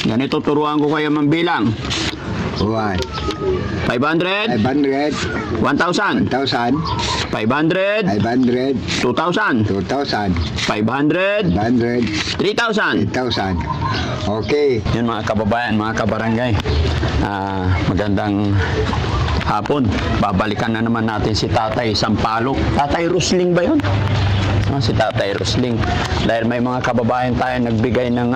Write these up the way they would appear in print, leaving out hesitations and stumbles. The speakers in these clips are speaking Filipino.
Ganito, turuan ko kayo mambilang. 1, 500, 500, 1,000, 1,000, 500, 500, 2,000, 2,000, 500, 500, 3,000. 8,000. Okay. Yun mga kababayan, mga kabarangay. Magandang hapon. Babalikan na naman natin si Tatay Sampalok. Tatay Rusling ba yun? Si Tatay Rusling. Dahil may mga kababayan tayo nagbigay ng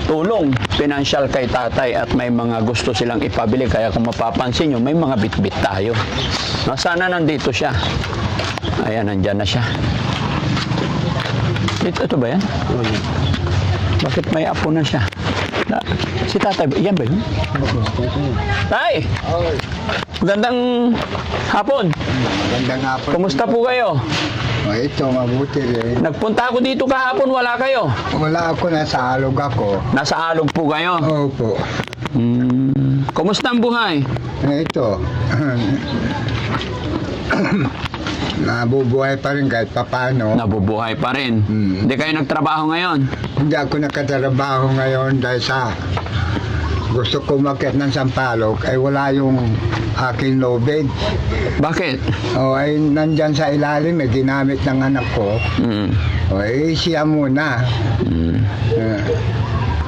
tulong financial kay tatay at may mga gusto silang ipabili, kaya kung mapapansin nyo may mga bitbit tayo. Sana nandito siya. Ayan, nandyan na siya. Ito ba yan? Bakit may apo na siya? Si tatay, yan ba yun? Tay! Magandang hapon. Magandang hapon. Kumusta po kayo? Ito, mabuti rin. Nagpunta ako dito kahapon, wala kayo. Wala ako, nasa alog ako. Nasa alog po kayo. Opo. Kumusta ang buhay? Ito. Nabubuhay pa rin kahit papano. Nabubuhay pa rin. Hindi kayo nagtrabaho ngayon? Hindi ako nakatrabaho ngayon dahil sa gusto ko umakyat ng Sampalok ay wala yung aking lobed. Bakit? Ay nandyan sa ilalim, may ginamit ng anak ko. Siya muna.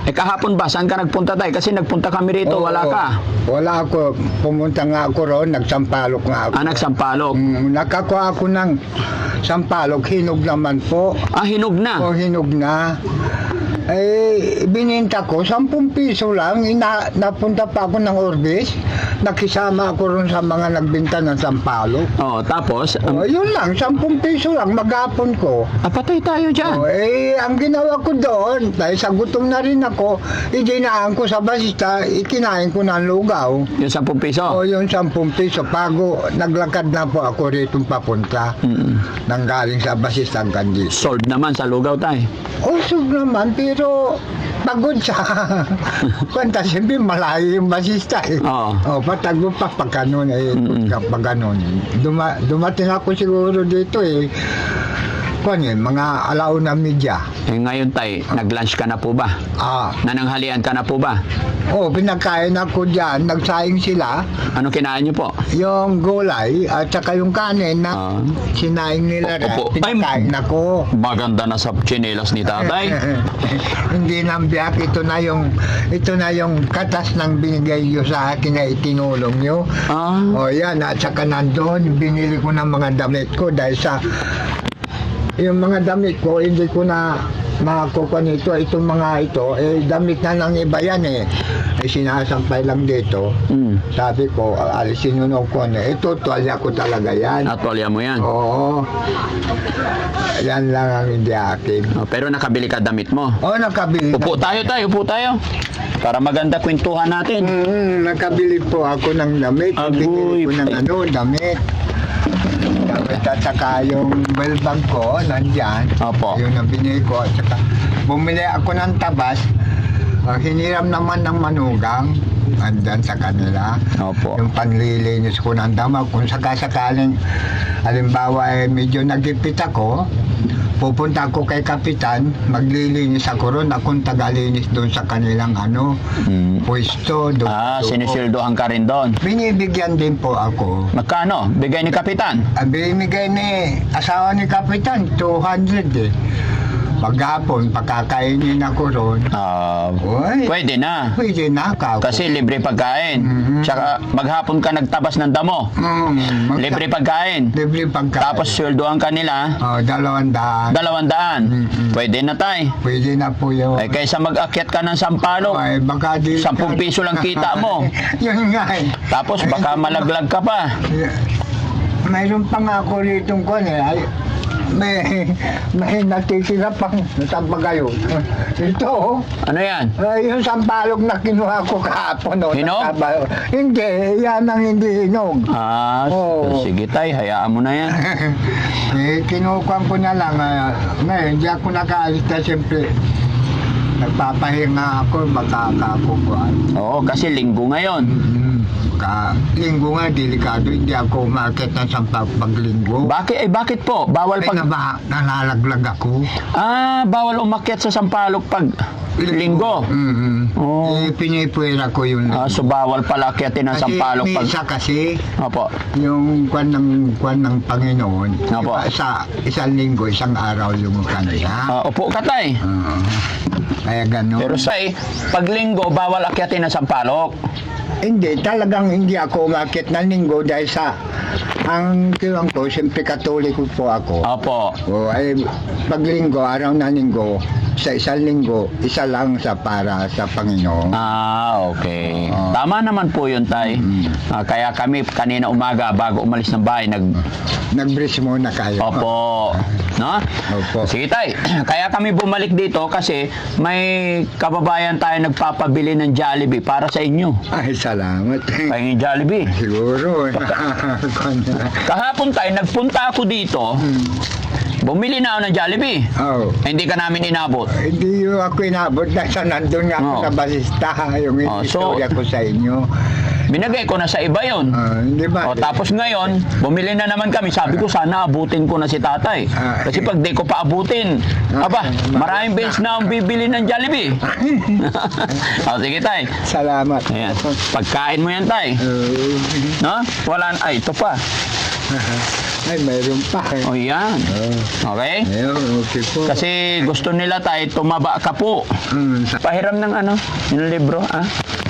Kahapon ba? Saan ka nagpunta tayo? Kasi nagpunta kami rito, wala ka. Wala ako. Pumunta nga ako roon, nagsampalok nga ako. Nagsampalok. Nakakuha ako ng sampalok, hinog naman po. Hinog na? Hinog na. Bininta ko, 10 piso lang. Napunta pa ako ng Orbis. Nakisama ako ron sa mga nagbinta ng sampalok. Tapos? Yun lang, 10 piso lang, maghapon ko. Patay tayo dyan. Ang ginawa ko doon, dahil sa gutom na rin ako, idinaan ko sa basista, ikinain ko ng lugaw. Yung 10 piso? Yung 10 piso. Bago naglakad na po ako rito papunta. Nanggaling sa basista hanggang dito. Sold naman sa lugaw tayo. Usog naman, pero pagod siya. Kwenta, siyempre malayo yung basista eh. Patag mo pa pag ganun eh. Pag ganun. Dumating ako siguro dito eh. Mga alauna media. Ngayon tay, nag-lunch ka na po ba? Nananghalian ka na po ba? Pinakain ako dyan. Nagsaing sila. Ano kinain niyo po? Yung gulay at saka yung kanin na sinaing nila rin. Pinakain ako. Maganda na sa chinelas ni tatay. Hindi nang biyak. Ito na yung katas ng binigay nyo sa akin na itinulong nyo. Yan. At saka nandun, binili ko ng mga damit ko dahil sa yung mga damit ko, hindi ko na makakuha nito. Itong mga ito, damit na ng iba yan eh. Sinasampay lang dito. Sabi ko, alisin yun ako. Ito, tuwalya ko talaga yan. Tuwalya mo yan? Oo. Yan lang ang hindi akin. Pero nakabili ka damit mo? Nakabili. Upo tayo. Para maganda kwentuhan natin. Nakabili po ako ng damit. Bigili ko ng damit. At saka yung bell bag ko, nandyan. Yung nabinili ko. At saka bumili ako ng tabas. Hiniram naman ng manugang. Andyan sa kanila. Yung panlilinis ko ng dama. Kung sakasakaling, halimbawa medyo nagipit ako, pupunta ako kay kapitan, maglilinis ako ron, akong tagalinis doon sa kanilang pwesto. Sinisildohan ka rin doon? Binibigyan din po ako. Magkano? Bigay ni kapitan? Binibigay ni asawa ni kapitan, 200 eh. Maghapon, pagkakainin ako ron. Pwede na. Pwede na ka. Kasi libre pagkain. Tsaka maghapon ka nagtabas ng damo. Libre pagkain. Libre pagkain. Tapos sweldohan ka nila. 200. 200. Pwede na tay. Pwede na po yun. Kaysa mag-akyat ka ng Sampalok, 10 piso lang kita mo. Yun nga eh. Tapos baka malaglag ka pa. Mayroon pa nga ako rito may natitira pang natambagayo. Ito Ano yan? yung sampalok na kinuha ko kahapon. Hinog? Hindi, yan ang hindi hinog. Sige tay, hayaan mo na yan. Kinukuha ko na lang. Ngayon, hindi ako nakaalis na siyempre. Nagpapahinga ako, makakakukuhan. Kasi linggo ngayon. Linggo nga, delikado. Hindi ako umakit na sa paglinggo. Bakit po? Bawal pag... Nalalaglag ako. Bawal umakyat sa Sampalok pag Linggo. Oh. Pinipuwera ko yung So bawal pala akyatin ng Sampalok pag... Misa kasi, Opo. yung kwan ng Panginoon, Opo. sa isang linggo, isang araw yung kanila. Opo ka, tay. Kaya gano'n. Pero say, pag linggo, bawal akyatin ng Sampalok. Hindi, talagang hindi ako umakit ng linggo dahil sa ang kiwang ko, siyempre katoliko po ako. Opo. O ay pag linggo, araw na linggo, sa isang linggo, isa lang para sa Panginoon. Okay. Tama naman po yun, tay. Kaya kami kanina umaga bago umalis ng bahay, Nag-brace muna kayo. Opo. No? Opo. Sige, tay. Kaya kami bumalik dito kasi may kababayan tayo nagpapabili ng Jollibee para sa inyo. Ay, salamat. Pahingin Jollibee. Siguro. Kahapon tayo, nagpunta ako dito. Bumili na ako ng Jollibee. Hindi ka namin inabot. Hindi ako inabot dahil sa nandun nga ako sa basista. Yung istorya ko sa inyo. Binagay ko na sa iba yun. Hindi ba? Tapos ngayon, bumili na naman kami. Sabi ko, sana abutin ko na si tatay. Kasi pag di ko pa abutin, maraming beses na akong bibili ng Jollibee. Sige, tay. Salamat. Ayan. Pagkain mo yan, tay. No? Wala. Ay, ito pa. Ay, mayroon pa. Yan. Okay? Okay po. Kasi gusto nila, tay, tumaba ka po. Pahiram ng yung libro,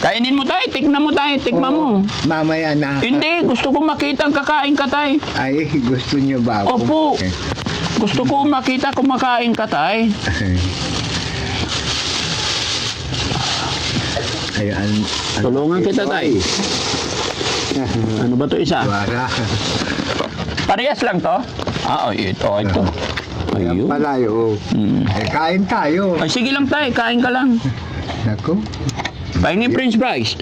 Kainin mo, tay. Tikman mo, tay. Tikman mo. Mamaya na. Hindi. Gusto ko makita ang kakain ka, tay. Ay, gusto niyo ba ako? Opo. Gusto ko makita kung makain ka, tay. Tulungan kita, tay. Ano ba to isa? Wala. Parehas lang to? Ito. Ayun. Palayo. Kain tayo. Ay, sige lang, tay. Kain ka lang. Naku. Pahingin French fries.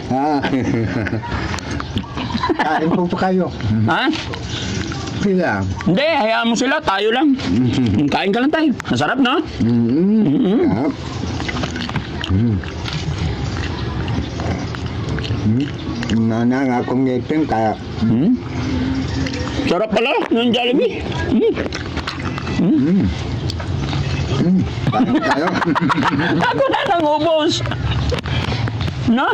Kain po pa kayo. Sila. Hindi, hayaan mo sila. Tayo lang. Kain ka lang, tay. Masarap, no? Nana nga akong ngipin kaya. Sarap pala ng Jollibee. Kain tayo. Ako na nangubos. No?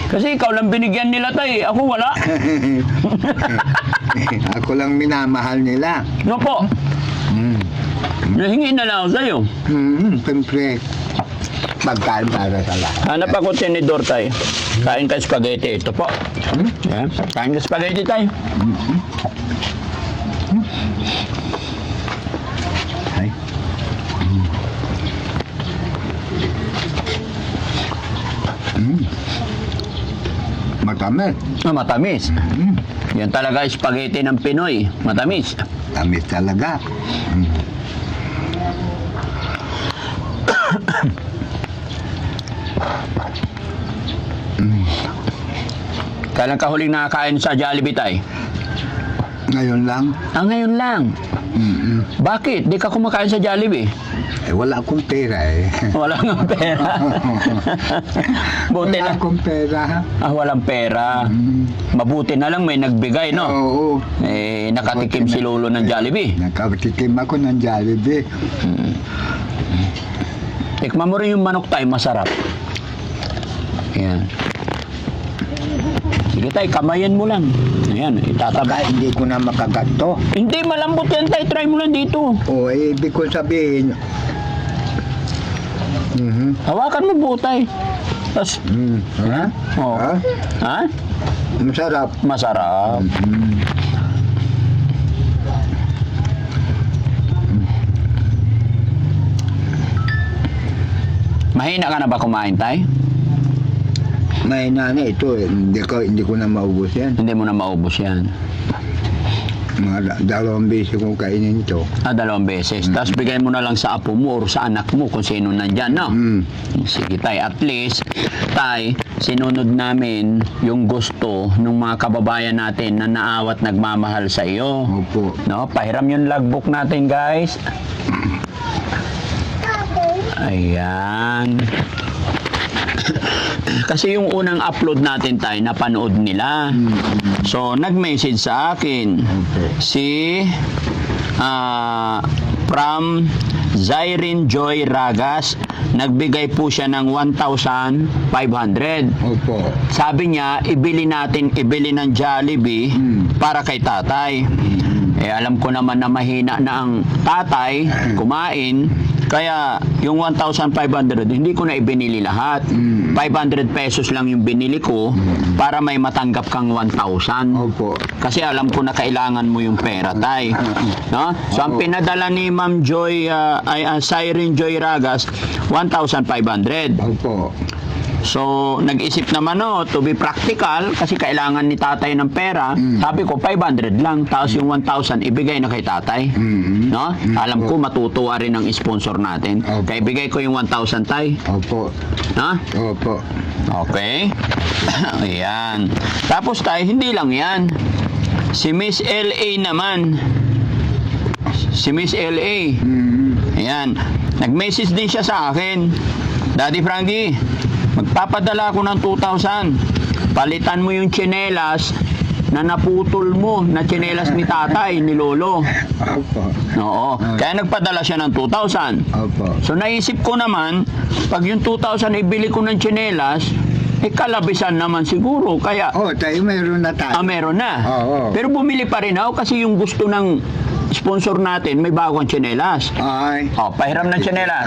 Kasi ikaw lang binigyan nila, tay. Ako wala. Ako lang minamahal nila. No po. Nahingi na lang ako sa'yo. Siyempre, pagkain para sa lahat. Hanap ako tinidor, tay. Kain ka spaghetti. Ito po. Yan. Kain ka spaghetti, tay. Ay. Matamis. Matamis. Yan talaga spaghetti ng Pinoy. Matamis. Tamis talaga. Kailan ka huling nakakain sa Jollibee, tay? Ngayon lang. Ngayon lang. Bakit? Di ka kumakain sa Jollibee? Wala akong pera eh. Wala nga pera. Buti Wala na. akong pera. Walang pera. Mabuti na lang may nagbigay, no? Oo. Nakatikim si Lolo ng Jollibee. Nakatikim ako ng Jollibee. Tikman mo rin yung manok, tay. Masarap. Ayan. Sige, tay. Kamayan mo lang. Ayan. Itataba. Hindi ko na makagato. Hindi, malambot yan, tay. Try mo lang dito. Ibig ko sabihin. Hawakan mo po, tay. Tapos, Ha? Ha? Masarap. Masarap. Mahina ka na ba kumain, tay? May nana ito eh. Hindi ko na maubos yan. Hindi mo na maubos yan. Mga dalawang beses kong kainin ito. 2 beses. Tapos bigay mo na lang sa apo mo or sa anak mo kung sino nandyan, no? Sige, tay. At least, tay, sinunod namin yung gusto ng mga kababayan natin na naawat nagmamahal sa iyo. Opo. No? Pahiram yung logbook natin, guys. Ayan. Kasi yung unang upload natin, tay, napanood nila. So, nag-message sa akin si from Zyrene Joy Ragas nagbigay po siya ng 1,500. Opo. Sabi niya, ibili ng Jollibee para kay tatay. Eh, alam ko naman na mahina na ang tatay kumain. Kaya, yung 1,500, hindi ko na ibinili lahat. 500 pesos lang yung binili ko para may matanggap kang 1,000. Opo. Kasi alam ko na kailangan mo yung pera, tay. No? So, ang pinadala ni Ma'am Joy, Siren Joy Ragas, 1,500. Opo. So, nag-isip naman to be practical kasi kailangan ni tatay ng pera. Sabi ko, 500 lang. Tapos yung 1,000 ibigay na kay tatay. No? Alam ko, matutuwa rin ang sponsor natin. Opo. Kaya ibigay ko yung 1,000, tay. Opo. Ha? Opo. Okay. Ayan. Tapos, tay, hindi lang yan. Si Miss LA naman. Si Miss LA. Ayan. Nag-message din siya sa akin. Daddy Frankie, magpapadala ako ng 2,000. Palitan mo yung tsinelas na naputol mo na tsinelas ni tatay, ni lolo. Opo. Oo. Kaya nagpadala siya ng 2,000. Opo. So naisip ko naman, pag yung 2,000 ibili ko ng tsinelas, kalabisan naman siguro. Kaya, Tayo meron na tayo. meron na. Oo. Pero bumili pa rin ako kasi yung gusto ng sponsor natin, may bagong tsinelas. Ay. Pahiram ng tsinelas.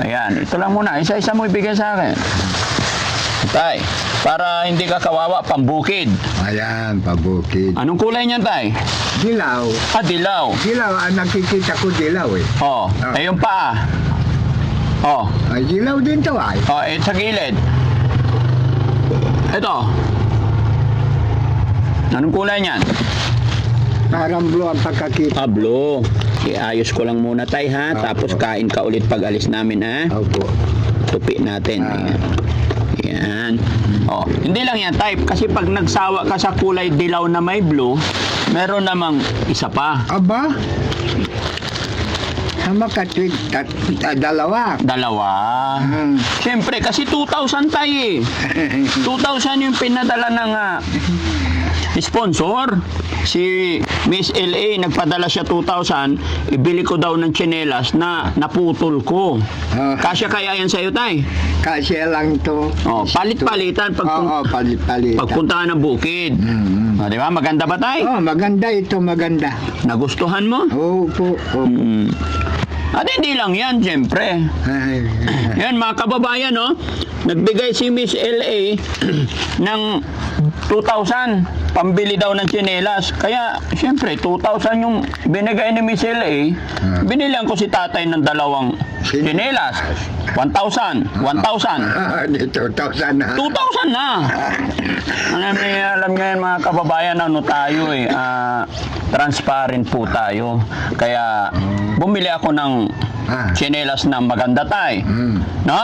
Ayan, ito lang muna. Isa-isa mo ibigay sa akin. Tay, para hindi ka kawawa, pambukid. Ayan, pabukid. Anong kulay niyan, tay? Dilaw. Dilaw. Dilaw, nakikita ko dilaw eh. Yung paa. Ay, dilaw din to ay. Sa gilid. Ito. Anong kulay niyan? Parang blue ang pagkakita. Blue. Iayos ko lang muna, tay, ha? Tapos kain ka ulit pag alis namin, ha? Opo. Tupi natin. Ayan. Hindi lang yan, type. Kasi pag nagsawa ka sa kulay dilaw na may blue, meron namang isa pa. Aba? Sama katwid, dalawa. Siyempre, kasi 2,000 tayo eh. 2,000 yung pinadala ng sponsor. Si Miss LA, nagpadala siya 2,000. Ibili ko daw ng tsinelas na naputol ko. Kasya kaya yan sa'yo, tay? Kasya lang to. Palit-palitan palit-palitan. pagpunta ng bukid. Di ba? Maganda ba, tay? Maganda ito, maganda. Nagustuhan mo? Opo. At hindi lang yan, siyempre. Yan, mga kababayan, nagbigay si Miss LA ng 2,000 pambili daw ng tsinelas. Kaya, siyempre, 2,000 yung binigay ni Miss LA. Binilihan ko si tatay ng dalawang tsinelas. 1,000. 1,000. 2,000 na. 2,000 na. Alam ngayon, mga kababayan, tayo transparent po tayo. Kaya, bumili ako ng tsinelas na maganda, tay. No?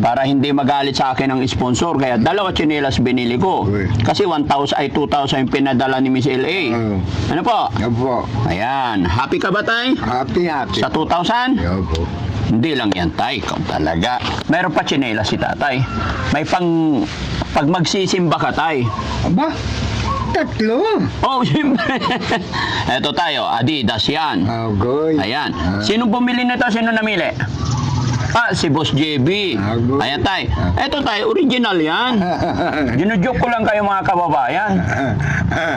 Para hindi magalit sa akin ang sponsor. Kaya dalawa tsinelas binili ko. Kasi 2,000 yung pinadala ni Miss LA. Ano po? Opo. Ayan. Happy ka ba, tay? Happy. Sa 2,000? Opo. Hindi lang yan, tay. Ikaw talaga. Meron pa tsinelas si tatay. May pag magsisimba ka, tay. Aba? 3. Siyempre. Eto tayo, Adidas yan. Goy. Ayan. Sino bumili nito? Sino namili? Si Boss JB. Ayan, tay. Eto, tay, original yan. Ginujoke ko lang kayo, mga kababayan.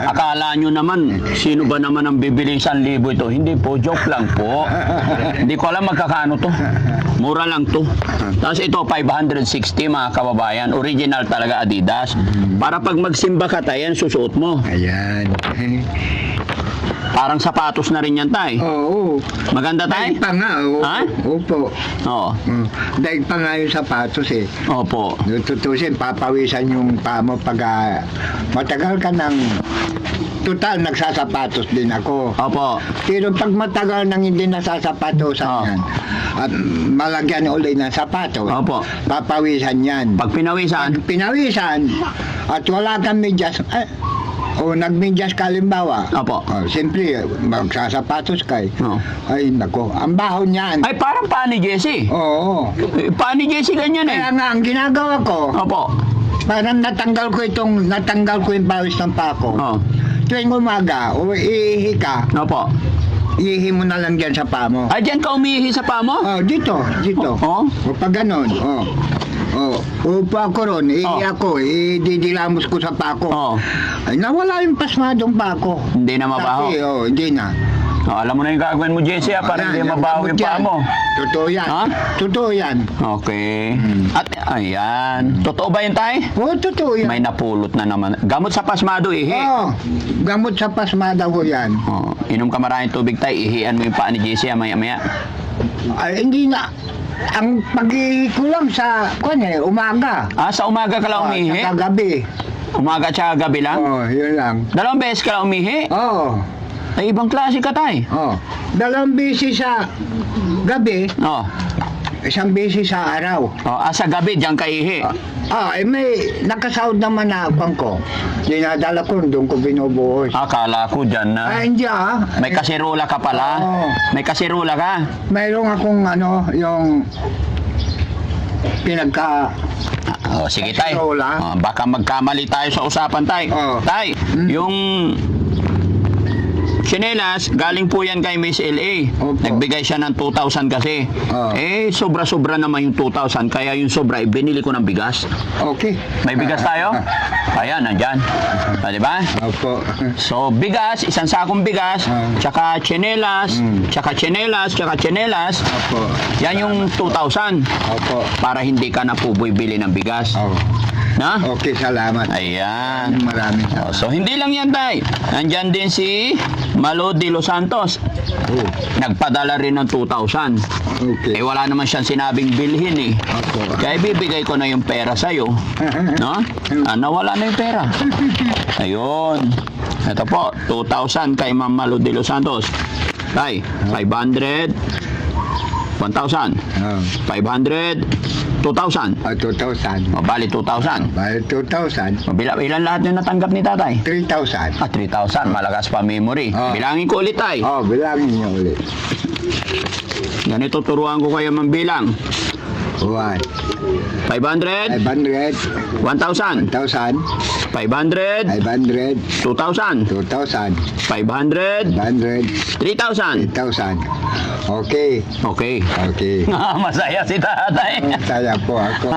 Akala nyo naman, sino ba naman ang bibili 1,000 ito? Hindi po, joke lang po. Hindi ko alam magkakano to. Mura lang to. Tapos ito, 560, mga kababayan. Original talaga, Adidas. Para pag magsimba ka, tay, yan susuot mo. Ayan. Parang sapatos na rin yan, tay. Oo. Maganda, tay? Daig pa nga. Ha? Opo. Oo. Daig pa nga yung sapatos eh. Opo. Tutusin, papawisan yung paa mo pag matagal ka ng total nagsasapatos din ako. Opo. Pero pag matagal nang hindi nasasapatosan yan, at malagyan ulit ng sapatos, Opo. papawisan yan. Pag pinawisan, Pag pinawisan, at wala kang medyas, nagmedyas ka halimbawa. Opo. Siyempre, magsasapatos ka eh. Oo. Ay, nako, ang baho niyan. ay parang paa ni Jessie. Oo. Paa ni Jessie ganyan eh. Kaya nga, ang ginagawa ko, Opo. parang natanggal ko yung pawis ng pako. Oo. Tuwing umaga, o iihi ka, Opo. ihi mo na lang dyan sa paa mo. Ay, dyan ka umihi sa paa mo? Oh, dito. Oh? O pag ganon, upo ako ron, ako, didilamos ko sa paa ko. Oh. Ay, nawala yung pasmadong paa ko. Hindi na mabaho. Kasi, hindi na. Alam mo na yung gagawin mo, Jesse, para hindi mabaho yung paa mo. Totoo yan. Ha? Totoo yan. Okay. At, ayan. Totoo ba yun, tay? Oo, totoo yan. May napulot na naman. Gamot sa pasmado, ihi. Oo, gamot sa pasmada ko yan. Oh, inom ka maraming tubig, tay. Ihian mo yung paa ni Jesse, maya-maya. Ay, hindi na. Ang pag-ihi ko lang sa, umaga. Sa umaga ka lang umihi? Sa gabi. Umaga at gabi lang? Oo, yun lang. 2 beses ka lang umihi? Oo. Ay, ibang klase ka, tay. 2 beses sa gabi, Oh. 1 beses sa araw. Sa gabi, diyan ka ihi. May nakasahod naman na akong ko. Dinadala ko, doon ko binubuhos. Akala ko dyan na. Hindi May kasirola ka pala? Oo. May kasirola ka? Mayroong akong yung pinagka... Sige, tay. Kasirola. Baka magkamali tayo sa usapan, tay. Tay, yung tsinelas, galing po yan kay Miss L.A. Opo. Nagbigay siya ng 2,000 kasi. Sobra-sobra naman yung 2,000. Kaya yung sobra, binili ko ng bigas. Okay. May bigas tayo? Ayan, nandyan. Diba? Opo. So, bigas, isang sakong bigas, tsaka tsinelas, tsaka tsinelas, tsaka tsinelas. Opo. Yan yung 2,000. Opo. Para hindi ka na po bibili ng bigas. Na? Okay, salamat. Ayan. Maraming salamat. So, hindi lang yan, tay. Nandyan din si Malo de Los Santos. Nagpadala rin ng 2,000. Okay. Wala naman siyang sinabing bilhin eh. Opo. Kaya bibigay ko na yung pera sa'yo. No? Nawala na yung pera. Ayun. Ito po, 2,000 kay Ma'am Malo de Los Santos. Tay, 500, 1,000, 500, 2,000. 2,000. Bali 2,000. Bali 2,000. Ilan lahat yung natanggap ni tatay? 3,000. 3,000. Malakas pa memory. Bilangin ko ulit, tay. Bilangin niyo ulit. Ganito turuan ko kayo mambilang. 1. 500, 500. 1,000, 1,000. 500, 500. 2,000, 2,000. 500, 500. 3,000. 3,000. Okay. Okay. Okay. Masaya si tatay. Masaya po ako.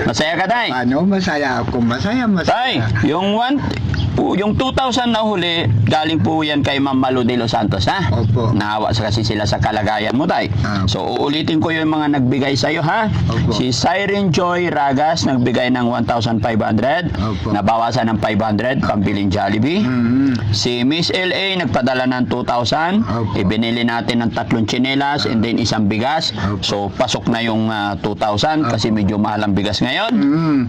Masaya ka, tay? Ano? Masaya ako. Masaya. Tay, yung 2,000 na huli, galing po yan kay Ma'am Malo de Los Santos, ha? Opo. Nahawa kasi sila sa kalagayan mo, tay. So, uulitin ko yung mga nagbigay sa'yo, ha? Opo. Si Siren Joy Ragas, nagbigay ng 1,500. Opo. Nabawasan ng 500, pambiling Jollibee. Si Miss L.A. nagpadala ng 2,000. Opo. Ibinili natin ng 3 tsinelas and then isang bigas. Opo. So, pasok na yung 2,000 kasi medyo mahal ang bigas ngayon.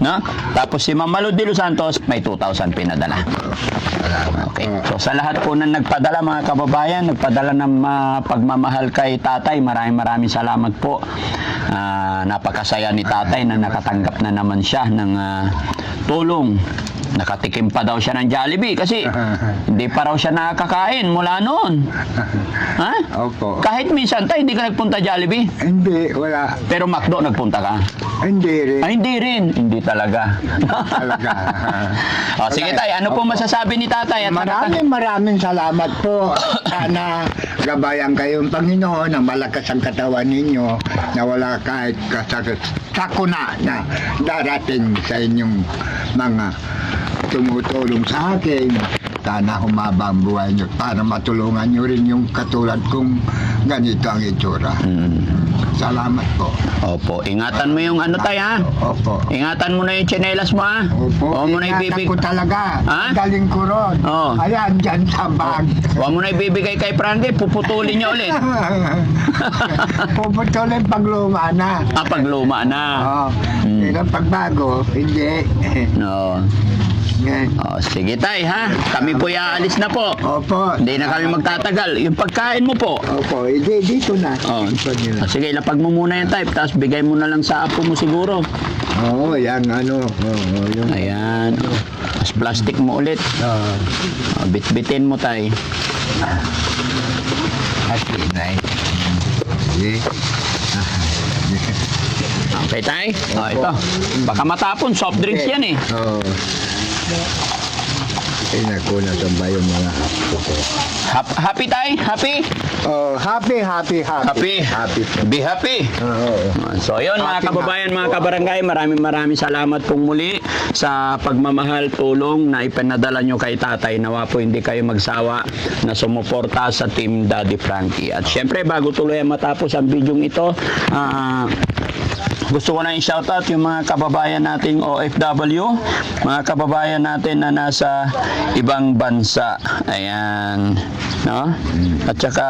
No? Tapos si Ma'am Malo de Los Santos, may 2,000 pinadala. Okay. So sa lahat po na nagpadala, mga kababayan, nagpadala ng pagmamahal kay tatay, maraming salamat po. Napakasaya ni tatay na nakatanggap na naman siya ng tulong. Nakatikim pa daw siya ng Jollibee kasi hindi pa raw siya nakakain mula noon. Ha? Opo. Kahit minsan tayo hindi ka nagpunta Jollibee. Hindi. Wala. Pero McDo nagpunta ka. Hindi rin. Ay, hindi rin. Hindi talaga. Talaga. Sige tay, ano po masasabi ni tatay? At Maraming salamat po. Sana gabayan kayong Panginoon na malakas ang katawan ninyo, na wala kahit sakuna na darating sa inyong mga tumutulong sa akin. Sana humaba ang buhay nyo para matulungan nyo rin yung katulad kong ganito ang itsura. Salamat po. Opo, ingatan mo yung ano tay, ha? Opo. Ingatan mo na yung tsinelas mo, ha? Opo. Huwag mo na Ingatan ibibigay. ko talaga. Ha? Galing ko ron. Oo. Ayan, dyan sa bag. Huwag mo na ibibigay kay Frankie, puputulin niya ulit. Puputulin pag luma na. Pag luma na. Pero pag bago, hindi. No. Sige tay, ha? Kami po aalis na po. Opo. Hindi na kami magtatagal. Yung pagkain mo po. Opo, hindi, dito na. Dito nila. Sige, lapag mo muna yung type, tapos bigay mo na lang sa apo mo siguro. Oo, yan ano. Oo, yung... Ayan. Tapos plastic mo ulit. Bit-bitin mo tay. Okay, nice. Sige. Okay tay? Ito. Baka matapon, soft drinks yan eh. Oo. Naku, nasamba yung mga apo ko. Happy tay? Happy? Oh, happy. Happy. Happy po. Be happy. Oo. So yun mga Happy, kababayan, happy mga po. kabarangay, maraming salamat pong muli sa pagmamahal, tulong na ipinadala nyo kay tatay. Nawa po hindi kayo magsawa na sumuporta sa Team Daddy Frankie. At syempre bago tuloy matapos ang bidyong ito, gusto ko na i-shoutout yung mga kababayan nating OFW, mga kababayan natin na nasa ibang bansa. Ayan, no? At saka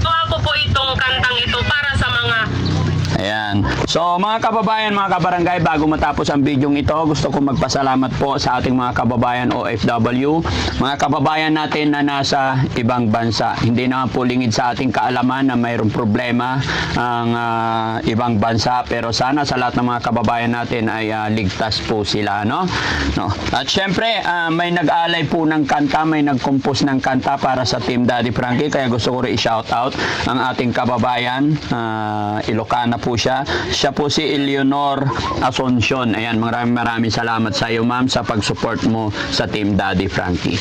Ako po itong kantang ito para sa mga ayan. So mga kababayan, mga kabarangay, bago matapos ang bidyong ito, gusto ko magpasalamat po sa ating mga kababayan OFW, mga kababayan natin na nasa ibang bansa. Hindi naman po lingid sa ating kaalaman na mayroong problema ang ibang bansa, pero sana sa lahat ng mga kababayan natin ay ligtas po sila, no? At syempre, may nag-alay po ng kanta, may nag-compose ng kanta para sa Team Daddy Frankie, kaya gusto ko rin i-shoutout ang ating kababayan, Ilocana po siya. Siya po si Eleanor Asuncion. Ayan, maraming salamat sa iyo, ma'am, sa pag-support mo sa Team Daddy Frankie.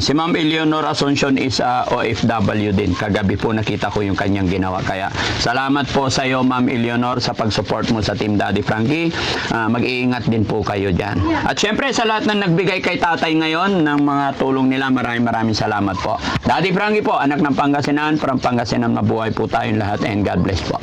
Si Ma'am Eleanor Asuncion is OFW din. Kagabi po nakita ko yung kanyang ginawa. Kaya salamat po sa iyo, Ma'am Eleanor, sa pag-support mo sa Team Daddy Frankie. Mag-iingat din po kayo dyan. At syempre, sa lahat na nagbigay kay tatay ngayon ng mga tulong nila, maraming salamat po. Daddy Frankie po, anak ng Pangasinan, from Pangasinan, mabuhay po tayong lahat, and God bless po.